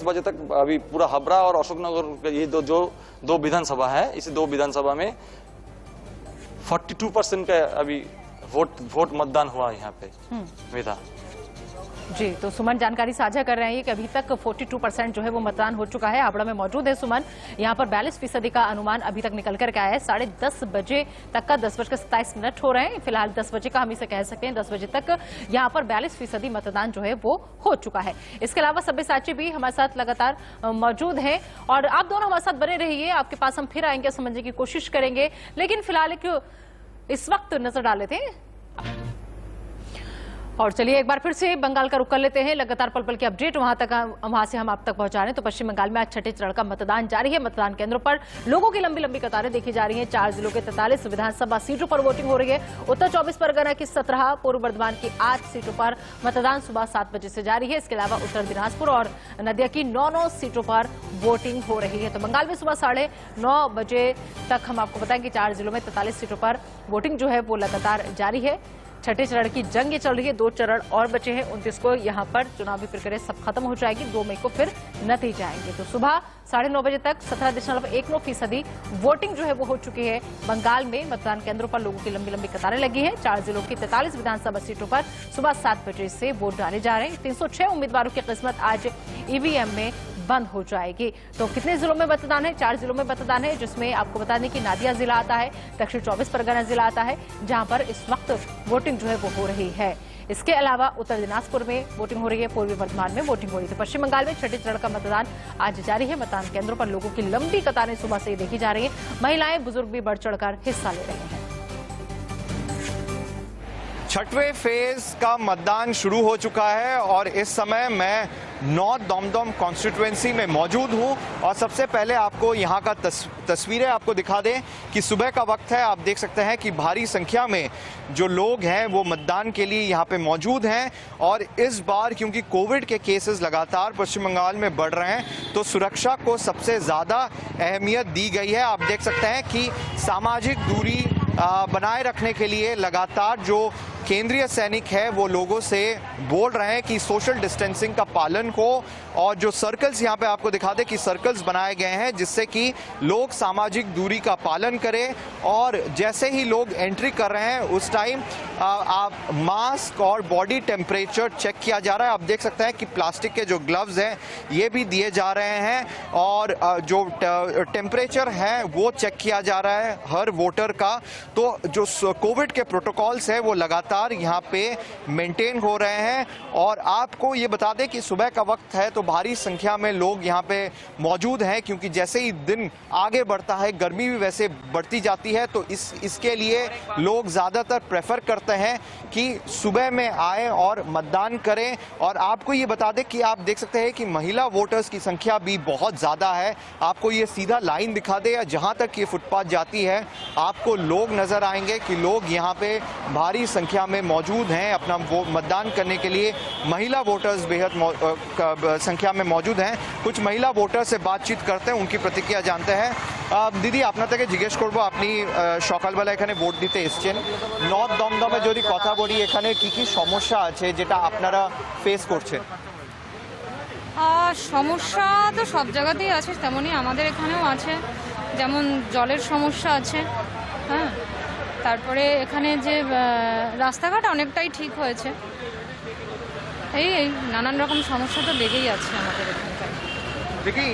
बजे तक अभी पूरा हावड़ा और अशोकनगर ये दो विधानसभा है, इस दो विधानसभा में 42% का अभी वोट मतदान हुआ यहाँ पे मेरा। जी, तो सुमन जानकारी साझा कर रहे हैं कि अभी तक 42% जो है वो मतदान हो चुका है। हावड़ा में मौजूद है सुमन। यहाँ पर 42% का अनुमान अभी तक निकल कर के आया है। 10:30 बजे तक का 10:27 हो रहे हैं। फिलहाल 10 बजे का हम इसे कह सकते हैं। 10 बजे तक यहाँ पर 42% मतदान जो है वो हो चुका है। इसके अलावा सब्यसाची भी हमारे साथ लगातार मौजूद है, और आप दोनों हमारे साथ बने रहिए। आपके पास हम फिर आएंगे, समझने की कोशिश करेंगे, लेकिन फिलहाल इस वक्त नजर डाल लेते हैं। और चलिए एक बार फिर से बंगाल का रुख कर लेते हैं। लगातार पल पल की अपडेट वहां से हम आप तक पहुंचा रहे हैं। तो पश्चिम बंगाल में आज छठे चरण का मतदान जारी है। मतदान केंद्रों पर लोगों की लंबी लंबी कतारें देखी जा रही हैं। 4 जिलों के 43 विधानसभा सीटों पर वोटिंग हो रही है। उत्तर 24 परगना की 17, पूर्व बर्धमान की 8 सीटों पर मतदान सुबह 7 बजे से जारी है। इसके अलावा उत्तर दिनाजपुर और नदिया की 9 सीटों पर वोटिंग हो रही है। तो बंगाल में सुबह 9:30 बजे तक हम आपको बताएं कि 4 जिलों में 43 सीटों पर वोटिंग जो है वो लगातार जारी है। छठे चरण की जंग ये चल रही है। 2 चरण और बचे हैं। 29 को यहाँ पर चुनावी प्रक्रिया सब खत्म हो जाएगी। 2 मई को फिर नतीजे आएंगे। तो सुबह 9:30 बजे तक 17.19% वोटिंग जो है वो हो चुकी है। बंगाल में मतदान केंद्रों पर लोगों की लंबी लंबी कतारें लगी हैं। 4 जिलों की 43 विधानसभा सीटों पर सुबह 7 बजे से वोट डाले जा रहे हैं। 306 उम्मीदवारों की किस्मत आज ईवीएम में बंद हो जाएगी। तो कितने जिलों में मतदान है? 4 जिलों में मतदान है, जिसमें आपको बता दें कि नादिया जिला आता है, दक्षिण 24 परगना जिला आता है, जहां पर इस वक्त वोटिंग जो है वो हो रही है। इसके अलावा उत्तर दिनाजपुर में वोटिंग हो रही है, पूर्वी बर्धमान में वोटिंग हो रही है। पश्चिम बंगाल में छठे चरण का मतदान आज जारी है। मतदान केंद्रों पर लोगों की लंबी कतारें सुबह से देखी जा रही है। महिलाएं, बुजुर्ग भी बढ़ चढ़कर हिस्सा ले रहे हैं। छठवें फेज का मतदान शुरू हो चुका है और इस समय मैं नॉर्थ दमदम कॉन्स्टिट्यूएंसी में मौजूद हूँ और सबसे पहले आपको यहाँ का तस्वीरें आपको दिखा दें कि सुबह का वक्त है। आप देख सकते हैं कि भारी संख्या में जो लोग हैं वो मतदान के लिए यहाँ पे मौजूद हैं और इस बार क्योंकि कोविड के केसेस लगातार पश्चिम बंगाल में बढ़ रहे हैं तो सुरक्षा को सबसे ज़्यादा अहमियत दी गई है। आप देख सकते हैं कि सामाजिक दूरी बनाए रखने के लिए लगातार जो केंद्रीय सैनिक है वो लोगों से बोल रहे हैं कि सोशल डिस्टेंसिंग का पालन हो और जो सर्कल्स यहाँ पे आपको दिखा दें कि सर्कल्स बनाए गए हैं जिससे कि लोग सामाजिक दूरी का पालन करें और जैसे ही लोग एंट्री कर रहे हैं उस टाइम आप मास्क और बॉडी टेम्परेचर चेक किया जा रहा है। आप देख सकते हैं कि प्लास्टिक के जो ग्लव्स हैं ये भी दिए जा रहे हैं और जो टेम्परेचर है वो चेक किया जा रहा है हर वोटर का। तो जो कोविड के प्रोटोकॉल्स है वो लगातार यहाँ पे मेंटेन हो रहे हैं और आपको ये बता दें कि सुबह का वक्त है तो भारी संख्या में लोग यहाँ पे मौजूद हैं क्योंकि जैसे ही दिन आगे बढ़ता है गर्मी भी वैसे बढ़ती जाती है तो इसके लिए लोग ज़्यादातर प्रेफर करते हैं कि सुबह में आए और मतदान करें। और आपको ये बता दें कि आप देख सकते हैं कि महिला वोटर्स की संख्या भी बहुत ज़्यादा है। आपको ये सीधा लाइन दिखा दे या जहाँ तक ये फुटपाथ जाती है आपको लोग नज़र आएंगे कि लोग यहाँ पे भारी संख्या में मौजूद हैं अपना मतदान करने के लिए। महिला वोटर्स बेहद संख्या में मौजूद हैं। कुछ महिला वोटर से बातचीत करते हैं उनकी प्रतिक्रिया जानते हैं। দিদি আপনার থেকে জিজ্ঞেস করব আপনি সকালবেলা এখানে ভোট দিতে এসেছেন নর্থ দমদমে যদি কথা বলি এখানে কি কি সমস্যা আছে যেটা আপনারা ফেস করছেন? সমস্যা তো সব জায়গাতেই আছে তেমনই আমাদের এখানেও আছে যেমন জলের সমস্যা আছে হ্যাঁ তারপরে এখানে যে রাস্তাঘাট অনেকটাই ঠিক হয়েছে এই নানান রকম সমস্যা তো লেগেই আছে আমাদের এখানকার। देखिए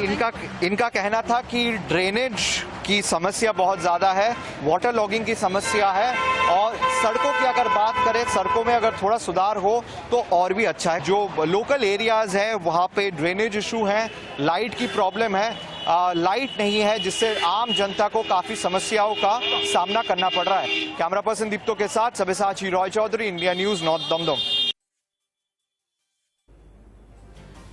इनका कहना था कि ड्रेनेज की समस्या बहुत ज़्यादा है, वाटर लॉगिंग की समस्या है और सड़कों की अगर बात करें सड़कों में अगर थोड़ा सुधार हो तो और भी अच्छा है। जो लोकल एरियाज़ हैं वहाँ पे ड्रेनेज इशू है, लाइट की प्रॉब्लम है, लाइट नहीं है जिससे आम जनता को काफ़ी समस्याओं का सामना करना पड़ रहा है। कैमरा पर्सन दीप्तो के साथ Sabyasachi Roy Chowdhury, India News, north Dumdum.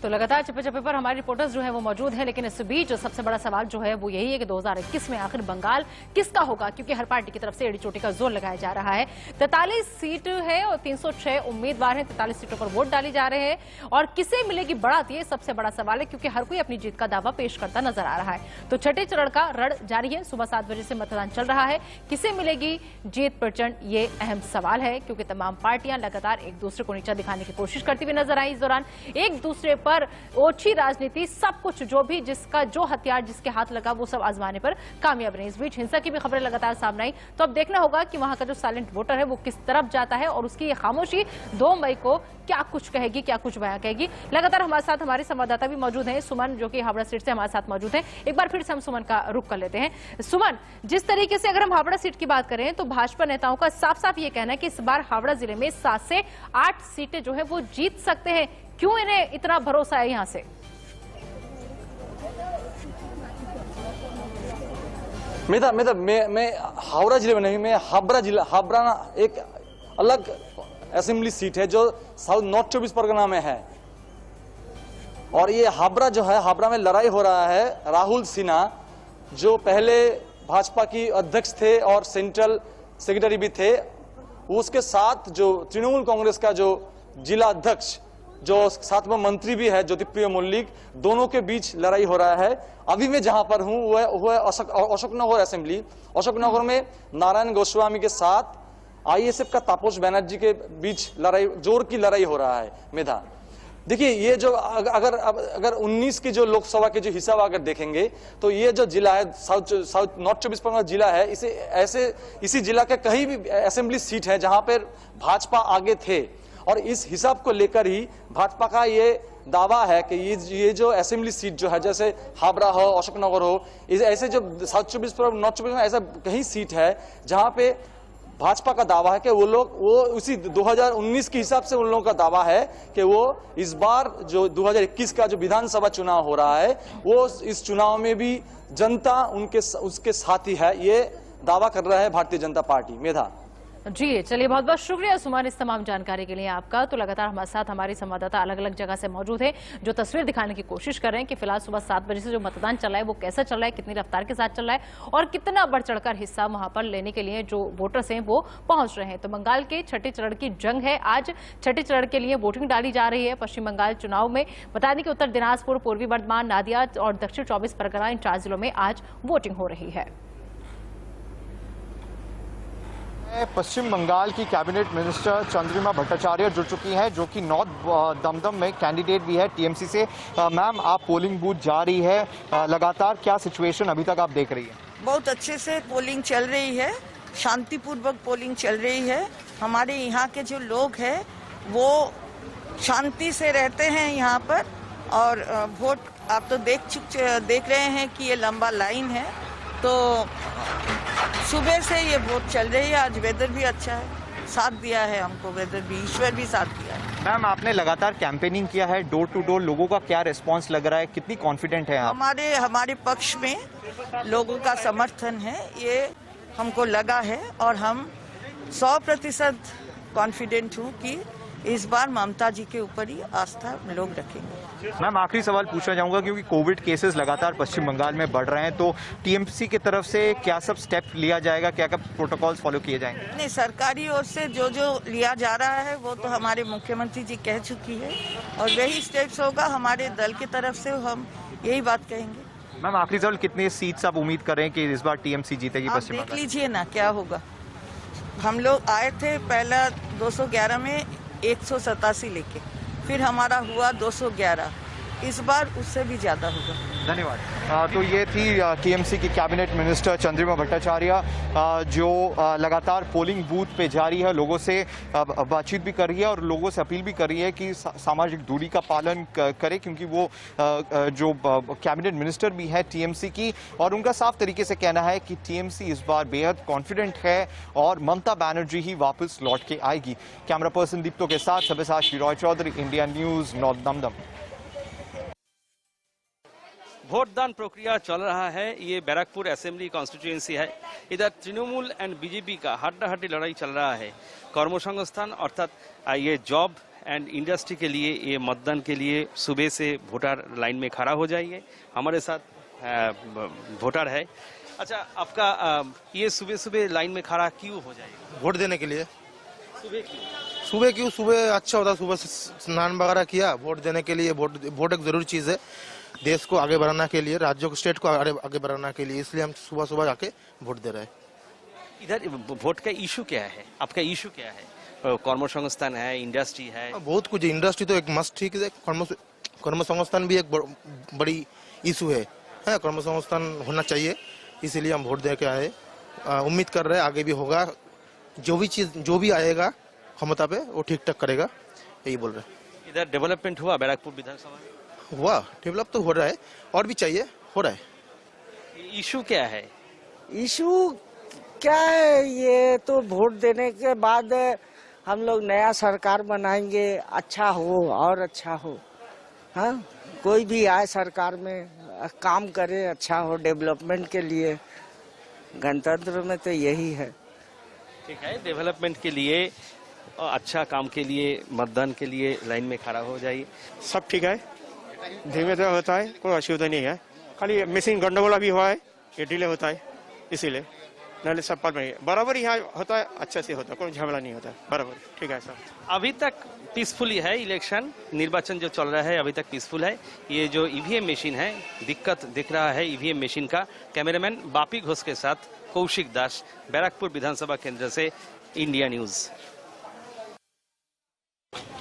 तो लगातार चप्पे चप्पे पर हमारे रिपोर्टर्स जो है वो मौजूद हैं, लेकिन इस बीच सबसे बड़ा सवाल जो है वो यही है कि 2021 में आखिर बंगाल किसका होगा, क्योंकि हर पार्टी की तरफ से एड़ी चोटी का जोर लगाया जा रहा है। 43 सीट है और 306 उम्मीदवार हैं, 43 सीटों पर वोट डाले जा रहे हैं और किसे मिलेगी बढ़त, ये सबसे बड़ा सवाल है क्योंकि हर कोई अपनी जीत का दावा पेश करता नजर आ रहा है। तो छठे चरण का रण जारी है, सुबह 7 बजे से मतदान चल रहा है। किसे मिलेगी जीत प्रचंड, ये अहम सवाल है क्योंकि तमाम पार्टियां लगातार एक दूसरे को नीचा दिखाने की कोशिश करती हुई नजर आई। इस दौरान एक दूसरे पर ओछी राजनीति, सब कुछ जो भी जिसका जो हथियार जिसके हाथ लगा वो सब आजमाने पर कामयाब रहे। इस बीच हिंसा की भी खबरें लगातार सामने आई, तो अब देखना होगा कि वहां का जो साइलेंट वोटर है वो किस तरफ जाता है और उसकी ये खामोशी 2 मई को क्या कुछ कहेगी, क्या कुछ बयां कहेगी। लगातार हमारे साथ हमारे संवाददाता भी मौजूद हैं, सुमन जो कि हावड़ा सीट से हमारे साथ मौजूद हैं। एक बार फिर से हम सुमन का रुख कर लेते हैं। सुमन, जिस तरीके से अगर हम हावड़ा सीट की बात करें तो भाजपा नेताओं का साफ साफ ये कहना है कि इस बार हावड़ा जिले में 7 से 8 सीटें जो है वो जीत सकते हैं। क्यों इन्हें इतना भरोसा है यहां से? मैं हावड़ा जिले में नहीं, मैं हाबड़ा जिला, हाबड़ा एक अलग असेंबली सीट है जो साउथ नॉर्थ 24 परगना में है और ये हाबड़ा जो है, हाबड़ा में लड़ाई हो रहा है। राहुल सिन्हा जो पहले भाजपा की अध्यक्ष थे और सेंट्रल सेक्रेटरी भी थे, उसके साथ जो तृणमूल कांग्रेस का जो जिला अध्यक्ष जो साथ में मंत्री भी है ज्योतिप्रिय मल्लिक, दोनों के बीच लड़ाई हो रहा है। अभी मैं जहां पर हूं वह अशोकनगर असेंबली, अशोकनगर में नारायण गोस्वामी के साथ आईएसएफ का तापस बैनर्जी के बीच लड़ाई, जोर की लड़ाई हो रहा है। मेधा, देखिए ये जो अगर 19 की जो लोकसभा के जो हिसाब अगर देखेंगे तो ये जो जिला है साउथ नॉर्थ 24 परगना जिला है, इसी जिला के कहीं भी असेंबली सीट है जहां पर भाजपा आगे थे और इस हिसाब को लेकर ही भाजपा का ये दावा है कि ये जो असेंबली सीट जो है, जैसे हाबड़ा हो, अशोकनगर हो, ऐसे जो साउथ 24 परगना नॉर्थ 24 ऐसा कहीं सीट है जहां पे भाजपा का दावा है कि वो उसी 2019 के हिसाब से उन लोगों का दावा है कि वो इस बार जो 2021 का जो विधानसभा चुनाव हो रहा है वो इस चुनाव में भी जनता उसके साथ ही है, ये दावा कर रहा है भारतीय जनता पार्टी। मेधा, जी चलिए, बहुत बहुत शुक्रिया सुमान इस तमाम जानकारी के लिए आपका। तो लगातार हमारे साथ हमारे संवाददाता अलग अलग जगह से मौजूद है, जो तस्वीर दिखाने की कोशिश कर रहे हैं कि फिलहाल सुबह 7 बजे से जो मतदान चल रहा है वो कैसा चल रहा है, कितनी रफ्तार के साथ चल रहा है और कितना बढ़ चढ़कर हिस्सा वहां पर लेने के लिए जो वोटर्स हैं वो पहुंच रहे हैं। तो बंगाल के छठे चरण की जंग है। आज छठे चरण के लिए वोटिंग डाली जा रही है पश्चिम बंगाल चुनाव में। बता दें कि उत्तर दिनाजपुर, पूर्वी बर्धमान, नादिया और दक्षिण 24 परगना, इन 4 जिलों में आज वोटिंग हो रही है। पश्चिम बंगाल की कैबिनेट मिनिस्टर चंद्रिमा भट्टाचार्य जुड़ चुकी हैं, जो कि नॉर्थ दमदम में कैंडिडेट भी है टीएमसी से। मैम, आप पोलिंग बूथ जा रही है लगातार, क्या सिचुएशन अभी तक आप देख रही है? बहुत अच्छे से पोलिंग चल रही है, शांतिपूर्वक पोलिंग चल रही है। हमारे यहाँ के जो लोग हैं वो शांति से रहते हैं यहाँ पर, और वोट आप तो देख रहे हैं कि ये लंबा लाइन है। तो सुबह से ये वोट चल रही है। आज वेदर भी अच्छा है, साथ दिया है हमको, वेदर भी, ईश्वर भी साथ दिया है। मैम, आपने लगातार कैंपेनिंग किया है, डोर टू डोर, लोगों का क्या रिस्पांस लग रहा है, कितनी कॉन्फिडेंट है आप? हमारे पक्ष में लोगों का समर्थन है, ये हमको लगा है, और हम 100% कॉन्फिडेंट हूँ कि इस बार ममता जी के ऊपर ही आस्था लोग रखेंगे। मैम, आखिरी सवाल पूछना चाहूंगा, क्योंकि कोविड केसेस लगातार पश्चिम बंगाल में बढ़ रहे हैं, तो टीएमसी की तरफ से क्या सब स्टेप लिया जाएगा, क्या क्या प्रोटोकॉल्स फॉलो किए जाएंगे? नहीं, सरकारी ओर से जो लिया जा रहा है वो तो हमारे मुख्यमंत्री जी कह चुकी है, और वही स्टेप्स होगा। हमारे दल की तरफ से हम यही बात कहेंगे। मैम, आखिरी सवाल, कितने सीट्स आप उम्मीद कर रहे हैं कि इस बार टीएमसी जीतेगी पश्चिम बंगाल? देख लीजिए ना क्या होगा। हम लोग आए थे पहला 211 में 187 लेके, फिर हमारा हुआ 211, इस बार उससे भी ज्यादा होगा। धन्यवाद। तो ये थी टीएमसी की कैबिनेट मिनिस्टर चंद्रिमा भट्टाचार्य, जो लगातार पोलिंग बूथ पे जा रही है, लोगों से बातचीत भी कर रही है और लोगों से अपील भी कर रही है कि सामाजिक दूरी का पालन करे, क्योंकि वो जो कैबिनेट मिनिस्टर भी है टीएमसी की, और उनका साफ तरीके से कहना है कि टीएमसी इस बार बेहद कॉन्फिडेंट है और ममता बनर्जी ही वापस लौट के आएगी। कैमरा पर्सन दीप्तो के साथ Sabyasachi Roy Chowdhury, India news, north Dumdum. वोटदान प्रक्रिया चल रहा है। ये बैरकपुर असेंबली कॉन्स्टिट्यूएंसी है। इधर तृणमूल एंड बीजेपी का हड्डाहड्डी लड़ाई चल रहा है। कर्मसंस्थान अर्थात ये जॉब एंड इंडस्ट्री के लिए, ये मतदान के लिए सुबह से वोटर लाइन में खड़ा हो जाइए। हमारे साथ वोटर है। अच्छा, आपका ये सुबह सुबह लाइन में खड़ा क्यों हो जाएगा? वोट देने के लिए। सुबह क्यों? सुबह अच्छा होता है, सुबह स्नान वगैरह किया, वोट देने के लिए। वोट एक जरूरी चीज है देश को आगे बढ़ाने के लिए, राज्यों को, स्टेट को आगे बढ़ाने के लिए, इसलिए हम सुबह सुबह जाके वोट दे रहे हैं। इधर वोट का इशू क्या है? आपका इशू क्या है? कर्मसंस्थान है, इंडस्ट्री है, बहुत कुछ। इंडस्ट्री तो एक मस्ट, ठीक है। कर्मसंस्थान भी एक बड़ी इशू है। कर्मसंस्थान होना चाहिए, इसीलिए हम वोट दे के आए। उम्मीद कर रहे हैं आगे भी होगा। जो भी आएगा क्षमता पे वो ठीक ठाक करेगा, यही बोल रहे हैं। इधर डेवलपमेंट हुआ बैरकपुर विधानसभा में? हुआ, डेवलप तो हो रहा है, और भी चाहिए, हो रहा है। इशू क्या है? इशू क्या है? ये तो वोट देने के बाद हम लोग नया सरकार बनाएंगे, अच्छा हो और अच्छा हो। हाँ, कोई भी आए सरकार में काम करे, अच्छा हो, डेवलपमेंट के लिए। गणतंत्र में तो यही है। ठीक है, डेवलपमेंट के लिए, अच्छा काम के लिए, मतदान के लिए लाइन में खड़ा हो जाइए। सब ठीक है, धीमे धीमे होता है, कोई असुविधा नहीं है। खाली मशीन गंडगोला भी हुआ है, ये डिले होता है, इसीलिए। नहीं सब पर बराबर यहाँ होता है, अच्छे से होता है, कोई झमेला नहीं होता है, बराबर। ठीक है सर। अभी तक पीसफुली है इलेक्शन, निर्वाचन जो चल रहा है अभी तक पीसफुल है। ये जो ईवीएम मशीन है, दिक्कत दिख रहा है ईवीएम मशीन का। कैमरामैन बापी घोष के साथ कौशिक दास, बैरकपुर विधानसभा केंद्र से, इंडिया न्यूज।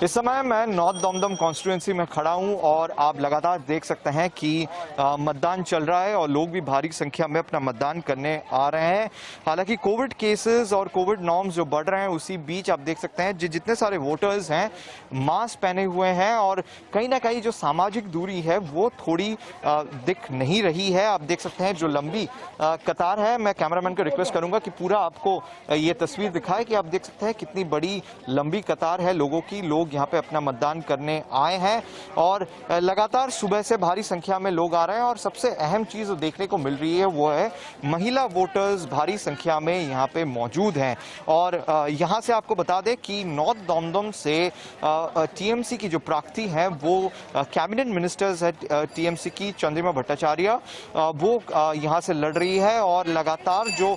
इस समय मैं नॉर्थ दमदम कॉन्स्टिट्यूएंसी में खड़ा हूं और आप लगातार देख सकते हैं कि मतदान चल रहा है और लोग भी भारी संख्या में अपना मतदान करने आ रहे हैं। हालांकि कोविड केसेस और कोविड नॉर्म्स जो बढ़ रहे हैं, उसी बीच आप देख सकते हैं जितने सारे वोटर्स हैं मास्क पहने हुए हैं और कहीं ना कहीं जो सामाजिक दूरी है वो थोड़ी दिख नहीं रही है। आप देख सकते हैं जो लंबी कतार है। मैं कैमरामैन को रिक्वेस्ट करूंगा कि पूरा आपको ये तस्वीर दिखाए कि आप देख सकते हैं कितनी बड़ी लंबी कतार है लोगों की। लोग लोग यहाँ पे अपना मतदान करने आए हैं और लगातार सुबह से भारी संख्या में लोग आ रहे हैं और सबसे अहम चीज देखने को मिल रही है वो है महिला वोटर्स भारी संख्या में यहाँ पे मौजूद हैं। और यहाँ से आपको बता दें कि नॉर्थ दमदम से टीएमसी की जो प्रार्थी हैं वो कैबिनेट मिनिस्टर्स है टीएमसी की चंद्रिमा भट्टाचार्य, वो यहाँ से लड़ रही है और लगातार जो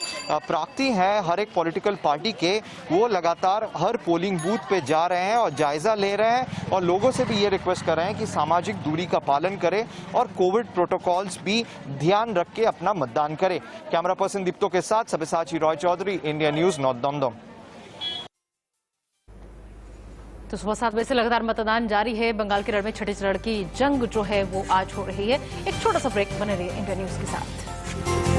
प्रार्थी हैं हर एक पॉलिटिकल पार्टी के वो लगातार हर पोलिंग बूथ पे जा रहे हैं और जायजा ले रहे हैं और लोगों से भी ये रिक्वेस्ट कर रहे हैं कि सामाजिक दूरी का पालन करें और कोविड प्रोटोकॉल्स भी ध्यान रख के अपना मतदान करें। कैमरा पर्सन दीप्तो के साथ Sabyasachi Roy Chowdhury, India news, north Dumdum. तो सुबह 7 बजे से लगातार मतदान जारी है। बंगाल केरल में छठे चरण की जंग जो है वो आज हो रही है। एक छोटा सा ब्रेक, बने रहिए इंडिया न्यूज के साथ।